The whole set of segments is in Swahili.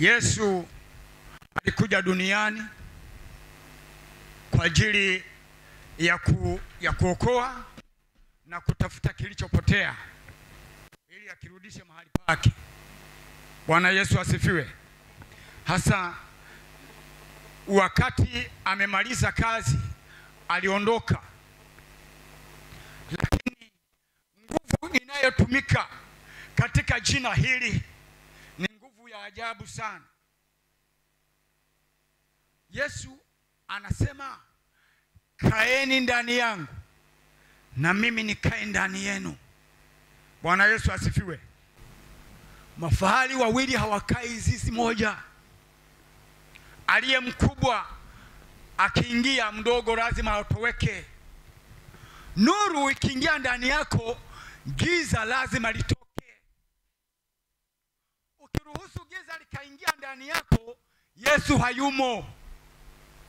Yesu alikuja duniani kwa ajili ya kuokoa na kutafuta kilichopotea ili akirudishe mahali pake. Bwana Yesu asifiwe. Hasa wakati amemaliza kazi aliondoka, lakini nguvu inayotumika katika jina hili ni nguvu ya ajabu sana. Yesu anasema, kaeni ndani yangu na mimi nikae ndani yenu. Bwana Yesu asifiwe. Mafahali wawili hawakai zizi moja. Aliye mkubwa akiingia, mdogo lazima atoweke. Nuru ikiingia ndani yako, giza lazima litoke. Ukiruhusu giza likaingia ndani yako, Yesu hayumo.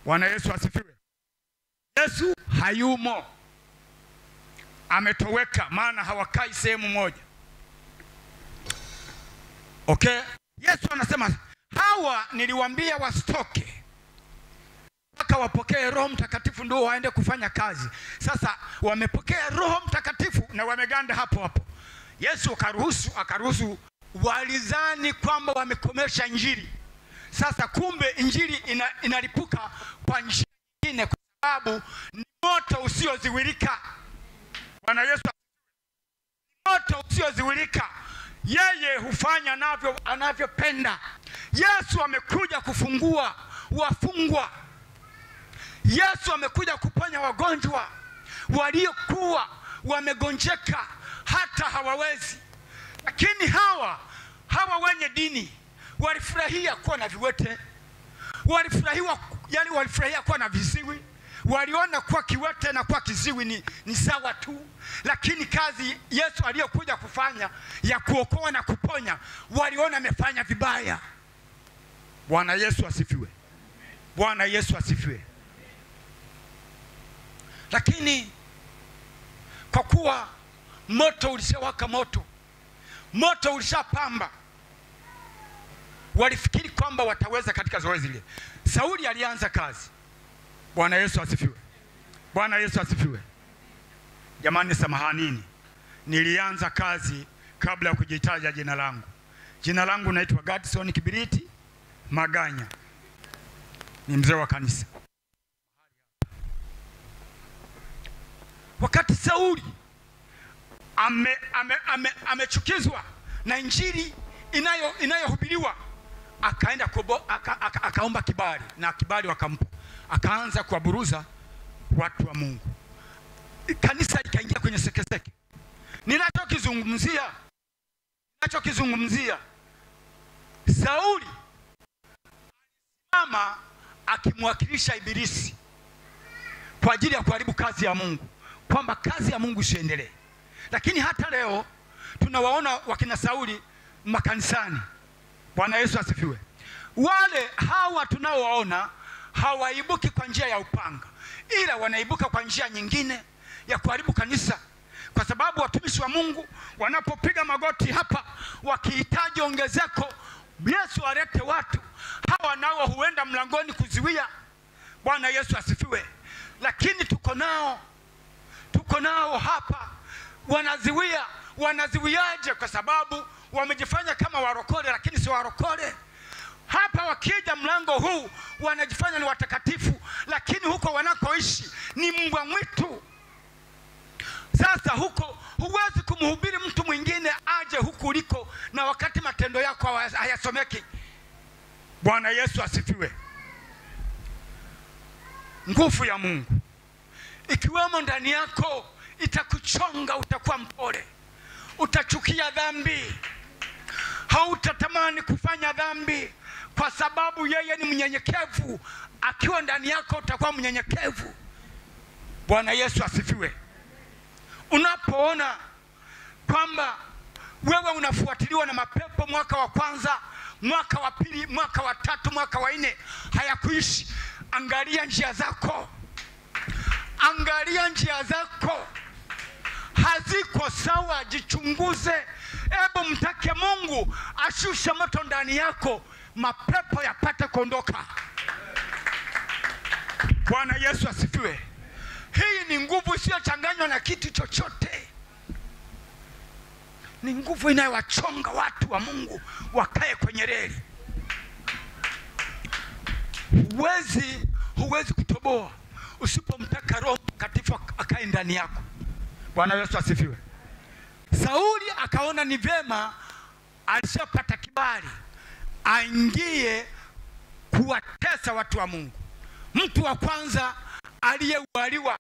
Bwana Yesu asifiwe. Yesu hayumo, ametoweka, maana hawakai sehemu moja. Okay? Yesu anasema hawa niliwaambia wasitoke mpaka wapokee Roho Mtakatifu ndio waende kufanya kazi. Sasa wamepokea Roho Mtakatifu na wameganda hapo hapo. Yesu akaruhusu walizani kwamba wamekomesha injili. Sasa kumbe injili inalipuka kwa njia nyingine, kwa sababu ni moto usioziwilika. Bwana Yesu, moto usioziwilika. Yeye hufanya anavyopenda. Yesu amekuja kufungua wafungwa. Yesu amekuja kuponya wagonjwa waliokuwa wamegonjeka hata hawawezi. Lakini hawa wenye dini walifurahia kuwa na viwete, walifurahia kuwa na viziwi. Waliona kuwa kiwete na kuwa kiziwi ni sawa tu. Lakini kazi Yesu aliyokuja kufanya ya kuokoa na kuponya, waliona amefanya vibaya. Bwana Yesu asifiwe. Bwana Yesu asifiwe. Lakini kwa kuwa moto ulishawaka, moto ulishapamba, walifikiri kwamba wataweza katika zoezi lile. Sauli alianza kazi. Bwana Yesu asifiwe. Bwana Yesu asifiwe. Jamani, samahanini, nilianza kazi kabla ya kujitaja jina langu. Jina langu naitwa Gadson Kibiriti Maganya, ni mzee wa kanisa. Wakati Sauli amechukizwa na injili inayohubiriwa, akaenda akaomba kibali, na kibali wakampa. Akaanza kuwaburuza watu wa Mungu. Kanisa likaingia kwenye sekeseke. Ninachokizungumzia Sauli alisimama akimwakilisha Ibilisi kwa ajili ya kuharibu kazi ya Mungu, kwamba kazi ya Mungu isiendelee. Lakini hata leo tunawaona wakina Sauli makanisani. Bwana Yesu asifiwe. Hawa tunaowaona hawaibuki kwa njia ya upanga, ila wanaibuka kwa njia nyingine ya kuharibu kanisa. Kwa sababu watumishi wa Mungu wanapopiga magoti hapa wakihitaji ongezeko, Yesu alete watu, hawa nao huenda mlangoni kuziwia. Bwana Yesu asifiwe. Lakini tuko nao hapa wanaziwiaje? Kwa sababu wamejifanya kama warokole, lakini si warokole. Hapa wakija mlango huu wanajifanya ni watakatifu, lakini huko wanakoishi ni mbwa mwitu. Sasa huko huwezi kumhubiri mtu mwingine aje huku uliko, na wakati matendo yako hayasomeki. Bwana Yesu asifiwe. Nguvu ya Mungu ikiwemo ndani yako itakuchonga, utakuwa mpole, utachukia dhambi, hautatamani kufanya dhambi, kwa sababu yeye ni mnyenyekevu. Akiwa ndani yako utakuwa mnyenyekevu. Bwana Yesu asifiwe. Unapoona kwamba wewe unafuatiliwa na mapepo mwaka wa kwanza, mwaka wa pili, mwaka wa tatu, mwaka wa nne, hayakuishi, angalia njia zako. Angalia njia zako, haziko sawa, jichunguze. Hebu mtake Mungu ashushe moto ndani yako mapepo yapate kuondoka. Bwana Yesu asifiwe. Hii ni nguvu isiyochanganywa na kitu chochote. Ni nguvu inayowachonga watu wa Mungu wakae kwenye reli. Huwezi kutoboa usipomtaka Roho Mtakatifu akae ndani yako. Bwana Yesu asifiwe. Sauli akaona ni vema, alishapata kibali, aingie kuwatesa watu wa Mungu. Mtu wa kwanza aliyeualiwa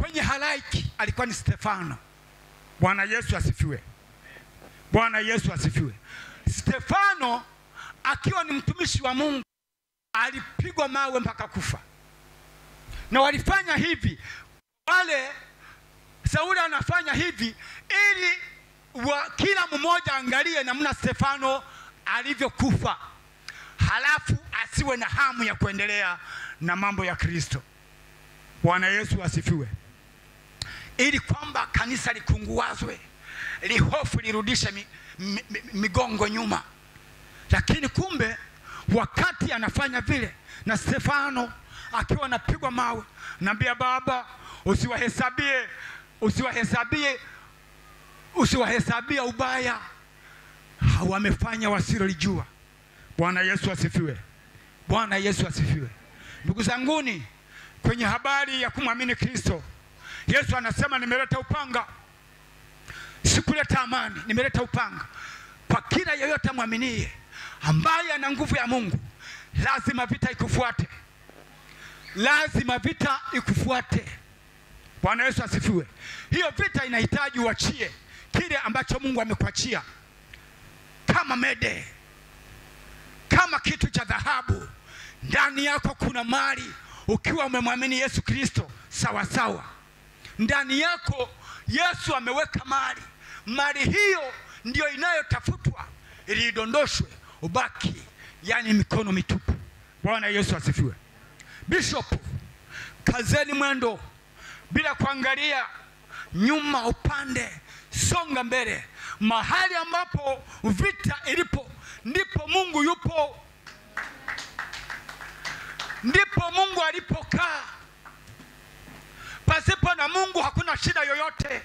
kwenye halaiki alikuwa ni Stefano. Bwana Yesu asifiwe. Bwana Yesu asifiwe. Stefano akiwa ni mtumishi wa Mungu alipigwa mawe mpaka kufa. Na walifanya hivi, Sauli anafanya hivi ili kila mmoja angalie namna Stefano alivyokufa, halafu asiwe na hamu ya kuendelea na mambo ya Kristo. Bwana Yesu asifiwe. Ili kwamba kanisa likunguwazwe, lihofu lirudishe migongo nyuma. Lakini kumbe wakati anafanya vile, na Stefano akiwa anapigwa mawe, naambia Baba, usiwahesabie ubaya, wamefanya wasilolijua. Bwana Yesu asifiwe. Bwana Yesu asifiwe. Ndugu zanguni, kwenye habari ya kumwamini Kristo, Yesu anasema nimeleta upanga, sikuleta amani, nimeleta upanga. Kwa kila yeyote muaminie, ambaye ana nguvu ya Mungu, lazima vita ikufuate. Lazima vita ikufuate. Bwana Yesu asifiwe. Hiyo vita inahitaji uachie kile ambacho Mungu amekuachia, kama mede, kama kitu cha dhahabu. Ndani yako kuna mali, ukiwa umemwamini Yesu Kristo sawa sawa. Ndani yako Yesu ameweka mali. Mali hiyo ndio inayotafutwa ili idondoshwe, ubaki yani mikono mitupu. Bwana Yesu asifiwe. Bishop, kazeni mwendo bila kuangalia nyuma upande, songa mbele. Mahali ambapo vita ilipo ndipo Mungu yupo. Ndipo Mungu alipokaa. Pasipo na Mungu hakuna shida yoyote.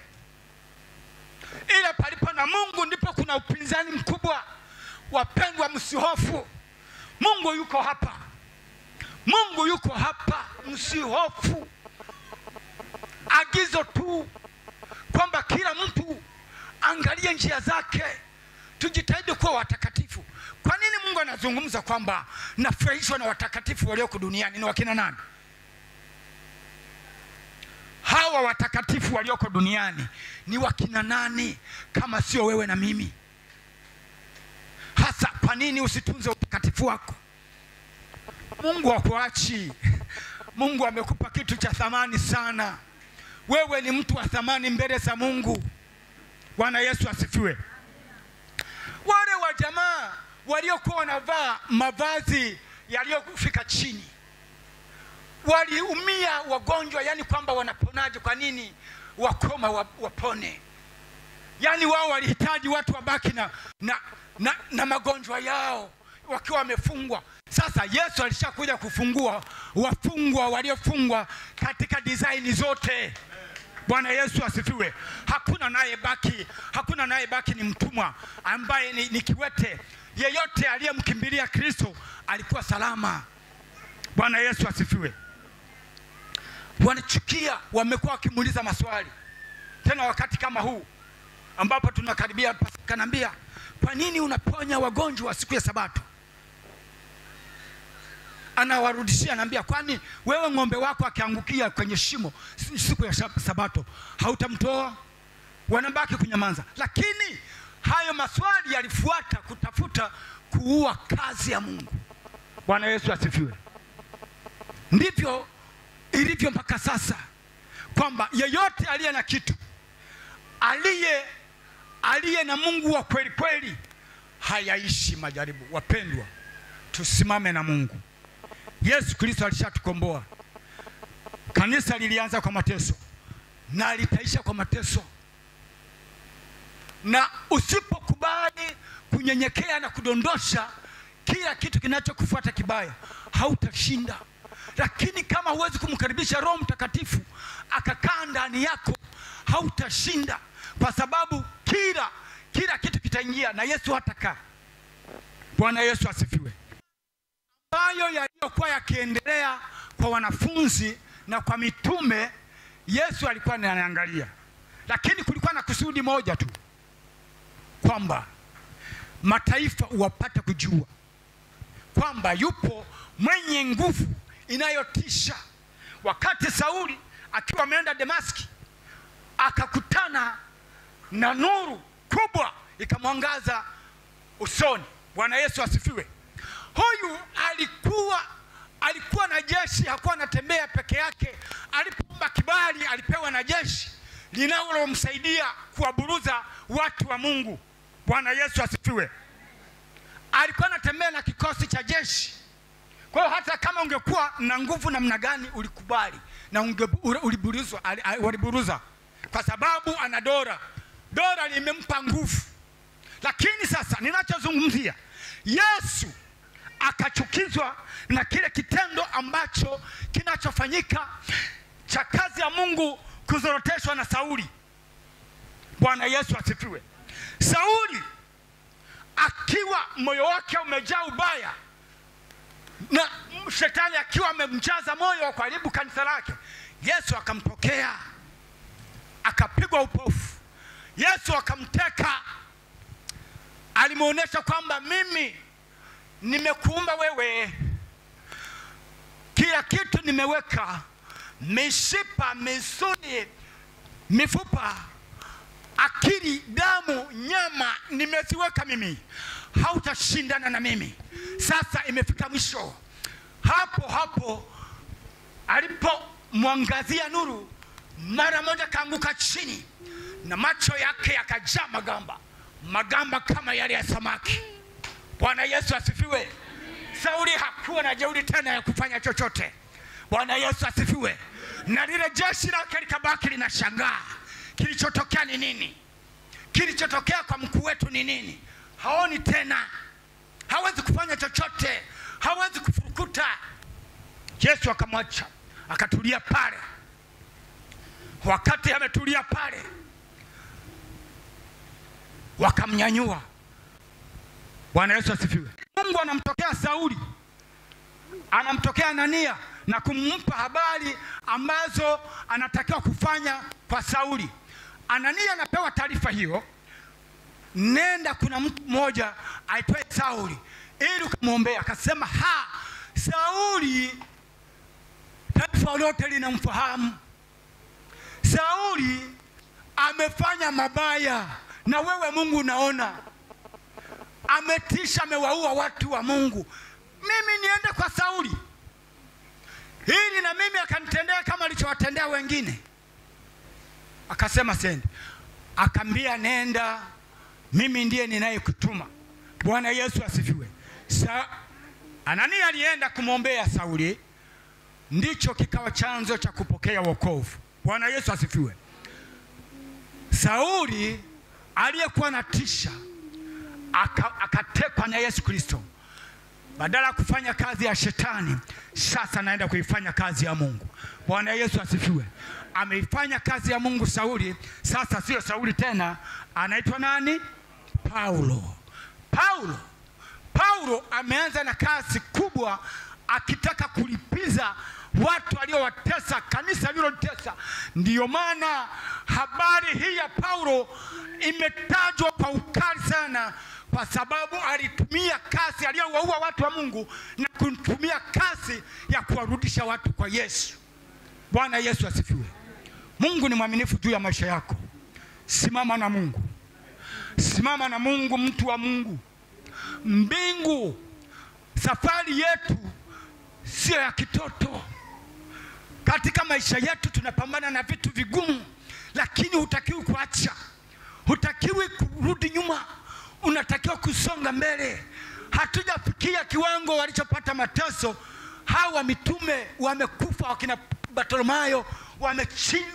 Ila palipo na Mungu ndipo kuna upinzani mkubwa. Wapendwa, msihofu. Mungu yuko hapa. Mungu yuko hapa, msihofu. Agizo tu kwamba kila mtu angalie njia zake, tujitahidi kuwa watakatifu. Kwa nini Mungu anazungumza kwamba nafurahishwa na watakatifu walioko duniani? Ni wakina nani hawa watakatifu walioko duniani? Ni wakina nani kama sio wewe na mimi? Hasa kwa nini usitunze utakatifu wako? Mungu hakuachi. Mungu amekupa kitu cha thamani sana. Wewe ni mtu wa thamani mbele za Mungu. Bwana Yesu asifiwe. Wale wa jamaa waliokuwa wanavaa mavazi yaliyofika chini, waliumia wagonjwa, yani kwamba wanaponaje, kwa nini wakoma wapone? Yani wao walihitaji watu wabaki na magonjwa yao wakiwa wamefungwa. Sasa Yesu alishakuja kufungua wafungwa waliofungwa katika design zote. Bwana Yesu asifiwe. Hakuna naye baki ni mtumwa ambaye ni kiwete. Yeyote aliyemkimbilia Kristo alikuwa salama. Bwana Yesu asifiwe. Wanachukia, wamekuwa wakimuuliza maswali. Tena wakati kama huu ambapo tunakaribia Pasaka, naambia, kwa nini unaponya wagonjwa siku ya Sabato? Anawarudishia, naambia, kwani wewe ng'ombe wako akiangukia kwenye shimo siku ya Sabato hautamtoa? Wanabaki kunyamaza. Lakini hayo maswali yalifuata kutafuta kuua kazi ya Mungu. Bwana Yesu asifiwe. Ndivyo ilivyo mpaka sasa, kwamba yeyote aliye na kitu, aliye na Mungu wa kweli kweli, hayaishi majaribu. Wapendwa, tusimame na Mungu. Yesu Kristo alishatukomboa. Kanisa lilianza kwa mateso na litaisha kwa mateso. na usipokubali kunyenyekea na kudondosha kila kitu kinachokufuata kibaya, hautashinda. Lakini kama huwezi kumkaribisha Roho Mtakatifu akakaa ndani yako, hautashinda, kwa sababu kila kitu kitaingia na Yesu hatakaa. Bwana Yesu asifiwe. Hayo yaliyokuwa yakiendelea kwa wanafunzi na kwa mitume, Yesu alikuwa anaangalia, lakini kulikuwa na kusudi moja tu, kwamba mataifa wapate kujua kwamba yupo mwenye nguvu inayotisha. Wakati Sauli akiwa ameenda Dameski, akakutana na nuru kubwa ikamwangaza usoni. Bwana Yesu asifiwe. Huyu alikuwa na jeshi, hakuwa anatembea peke yake. Alipoomba kibali, alipewa na jeshi linalomsaidia kuwaburuza watu wa Mungu. Bwana Yesu asifiwe. Alikuwa anatembea na kikosi cha jeshi. Kwa hiyo hata kama ungekuwa na nguvu namna gani, ulikubali na waliburuza, kwa sababu ana dola limempa nguvu. Lakini sasa ninachozungumzia, Yesu akachukizwa na kile kitendo ambacho kinachofanyika cha kazi ya Mungu kuzoroteshwa na Sauli. Bwana Yesu asifiwe. Sauli akiwa moyo wake umejaa ubaya na shetani akiwa amemjaza moyo wa kuharibu kanisa lake, Yesu akamtokea, akapigwa upofu. Yesu akamteka, alimuonesha kwamba mimi nimekuumba wewe, kila kitu nimeweka, mishipa, misuli, mifupa, akili, damu, nyama, nimeziweka mimi, hautashindana na mimi. Sasa imefika mwisho. Hapo alipomwangazia nuru, mara moja kaanguka chini na macho yake yakajaa magamba kama yale ya samaki. Bwana Yesu asifiwe. Sauli hakuwa na jeuri tena ya kufanya chochote. Bwana Yesu asifiwe. Na lile jeshi lake likabaki linashangaa, kilichotokea ni nini? Kilichotokea kwa mkuu wetu ni nini? Haoni tena, hawezi kufanya chochote, hawezi kufurukuta. Yesu akamwacha, akatulia pale. Wakati ametulia pale, wakamnyanyua. Bwana Yesu asifiwe. Mungu anamtokea Sauli, anamtokea Anania na kumpa habari ambazo anatakiwa kufanya kwa Sauli. Anania anapewa taarifa hiyo, nenda, kuna mtu mmoja aitwaye Sauli, ili ukamwombea. Akasema, Sauli taifa lote linamfahamu. Sauli amefanya mabaya na wewe Mungu unaona. Ametisha, amewaua watu wa Mungu. Mimi niende kwa Sauli ili na mimi akanitendea kama alichowatendea wengine? Akasema sende. Akambia, nenda, mimi ndiye ninayekutuma. Bwana Yesu asifiwe. Anania alienda kumwombea Sauli, ndicho kikawa chanzo cha kupokea wokovu. Bwana Yesu asifiwe. Sauli aliyekuwa anatisha akatekwa na Yesu Kristo. Badala ya kufanya kazi ya shetani, sasa anaenda kuifanya kazi ya Mungu. Bwana Yesu asifiwe. Ameifanya kazi ya Mungu Sauli. Sasa sio Sauli tena, anaitwa nani? Paulo ameanza na kazi kubwa, akitaka kulipiza watu waliowatesa, kanisa lililotesa. Ndiyo maana habari hii ya Paulo imetajwa kwa ukali sana, kwa sababu alitumia kasi aliyowaua watu wa Mungu na kutumia kasi ya kuwarudisha watu kwa Yesu. Bwana Yesu asifiwe. Mungu ni mwaminifu juu ya maisha yako. Simama na Mungu. Simama na Mungu, mtu wa Mungu. Mbingu, safari yetu sio ya kitoto. Katika maisha yetu tunapambana na vitu vigumu, lakini hutakiwi kuacha. Hutakiwi kurudi nyuma. Unatakiwa kusonga mbele. Hatujafikia kiwango walichopata mateso hawa mitume. Wamekufa, wakina Bartholomayo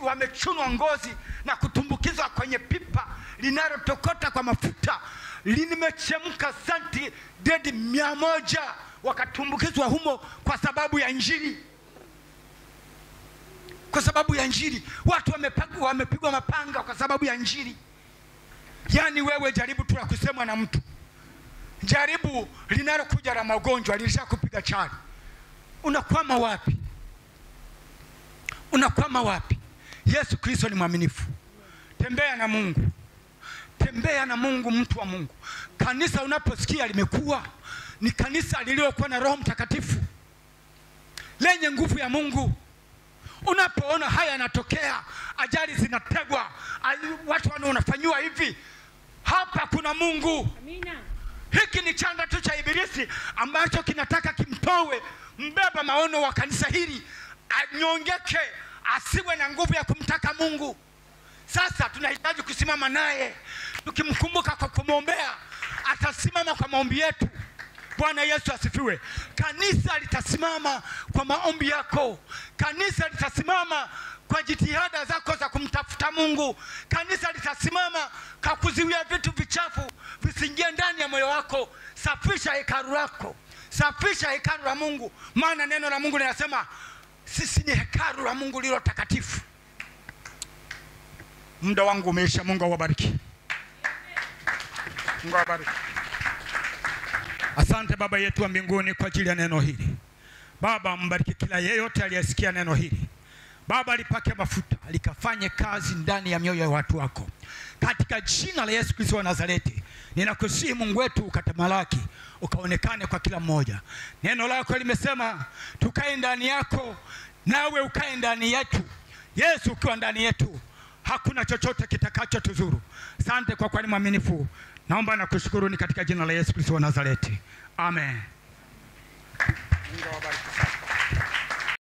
wamechunwa ngozi na kutumbukizwa kwenye pipa linalotokota kwa mafuta, limechemka sentigredi 100, wakatumbukizwa humo kwa sababu ya Injili. Kwa sababu ya Injili. Watu wamepigwa mapanga kwa sababu ya Injili. Yaani wewe jaribu tu la kusemwa na mtu, jaribu linalokuja la magonjwa lilishakupiga chali, unakwama wapi? Unakwama wapi? Yesu Kristo ni mwaminifu. Tembea na Mungu, tembea na Mungu, mtu wa Mungu. Kanisa unaposikia limekuwa ni kanisa lililokuwa na Roho Mtakatifu, lenye nguvu ya Mungu. Unapoona haya yanatokea, ajali zinategwa, watu wanafanywa hivi, hapa kuna Mungu. Amina. Hiki ni chanda tu cha Ibilisi ambacho kinataka kimtowe mbeba maono wa kanisa hili, anyongeke, asiwe na nguvu ya kumtaka Mungu. Sasa tunahitaji kusimama naye, tukimkumbuka kwa kumwombea, atasimama kwa maombi yetu. Bwana Yesu asifiwe. Kanisa litasimama kwa maombi yako. Kanisa litasimama kwa jitihada zako za kumtafuta Mungu. Kanisa litasimama kwa kuziwia vitu vichafu visingie ndani ya moyo wako. Safisha hekalu lako, safisha hekalu la Mungu, maana neno la Mungu linasema sisi ni hekalu la Mungu lilo takatifu. Muda wangu umeisha. Mungu awabariki. Mungu awabariki. Asante Baba yetu wa mbinguni kwa ajili ya neno hili. Baba, mbariki kila yeyote aliyesikia neno hili. Baba, lipake mafuta, likafanye kazi ndani ya mioyo ya watu wako. Katika jina la Yesu Kristo wa Nazareti, ninakusihi Mungu wetu ukatamalaki, ukaonekane kwa kila mmoja. Neno lako limesema tukae ndani yako, nawe ukae ndani yetu. Yesu ukiwa ndani yetu, hakuna chochote kitakacho tuzuru. Asante kwa kuwa ni mwaminifu. Naomba na kushukuru ni katika jina la Yesu Kristo wa Nazareti. Amen. Mungu awabariki.